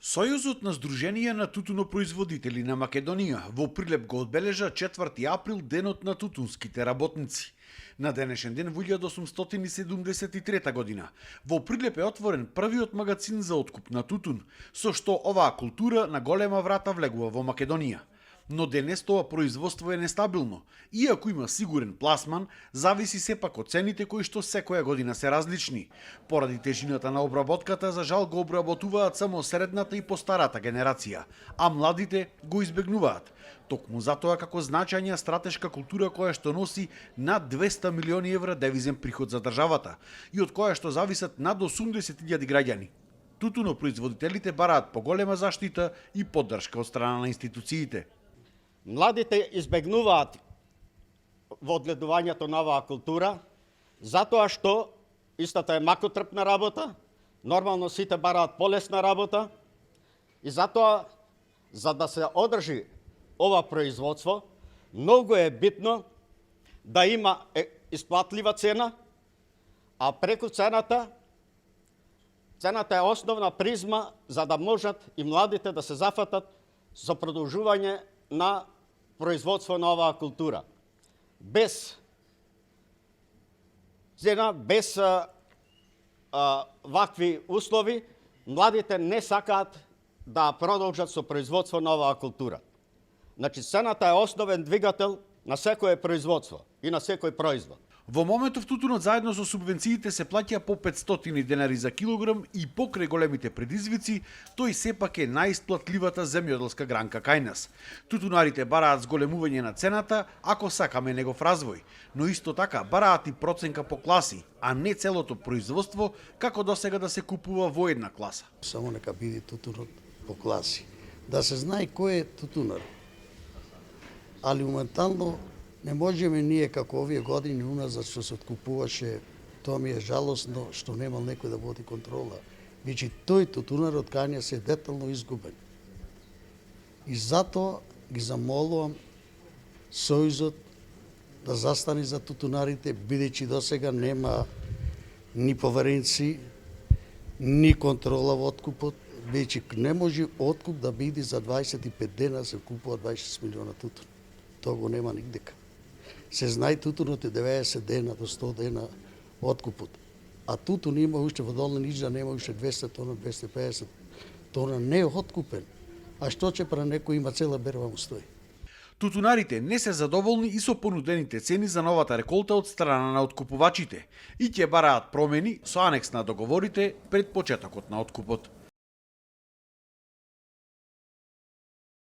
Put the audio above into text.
Сојузот на Сдруженија на тутунопроизводители на Македонија во Прилеп го одбележа 4 април денот на тутунските работници. На денешен ден во 1873 година во Прилеп е отворен првиот магазин за откуп на тутун, со што оваа култура на голема врата влегува во Македонија. Но денес тоа производство е нестабилно. Иако има сигурен пласман, зависи сепак од цените кои што секоја година се различни. Поради тежината на обработката, за жал го обработуваат само средната и постарата генерација, а младите го избегнуваат. Токму затоа како значајна стратешка култура која што носи над 200 милиони евра девизен приход за државата и од која што зависат над 80.000 граѓани. Тутунопроизводителите бараат поголема заштита и поддршка од страна на институциите. Младите избегнуваат во одгледувањето на оваа култура, затоа што истата е макотрпна работа, нормално сите бараат полесна работа и затоа, за да се одржи ова производство, многу е битно да има исплатлива цена, а преку цената е основна призма за да можат и младите да се зафатат за продолжување на производство на оваа култура. Без цена, без вакви услови, младите не сакаат да продолжат со производство на оваа култура. Значи, цената е основен двигател на секое производство и на секој производ. Во моментов тутунот заедно со субвенциите се плаќа по 500 денари за килограм и покрај големите предизвици, тој сепак е најисплатливата земјоделска гранка кај нас. Тутунарите бараат зголемување на цената ако сакаме негов развој, но исто така бараат и проценка по класи, а не целото производство како досега да се купува во една класа. Само нека биде тутунот по класи. Да се знае кој е тутунар. Али моментално не можеме ние како овие години уназад што се откупуваше, тоа ми е жалосно што немал некој да води контрола. Бичи тој тутунар од кања се детално изгубен. И затоа ги замолувам Сојузот да застане за тутунарите, бидејќи досега нема ни поверенци, ни контрола во откупот, бидејќи не може откуп да биде за 25 дена се купува 26 милиона тутун. Тоа го нема нигдека. Се знае тутунот е 90 дена до 100 дена откупот. А тутун има уште во Долна Нижа, нема уште 200 тона, 250 тона не е откупен. А што ќе пра некој има цела берба му стои. Тутунарите не се задоволни и со понудените цени за новата реколта од страна на откупувачите и ќе бараат промени со анекс на договорите пред почетокот на откупот.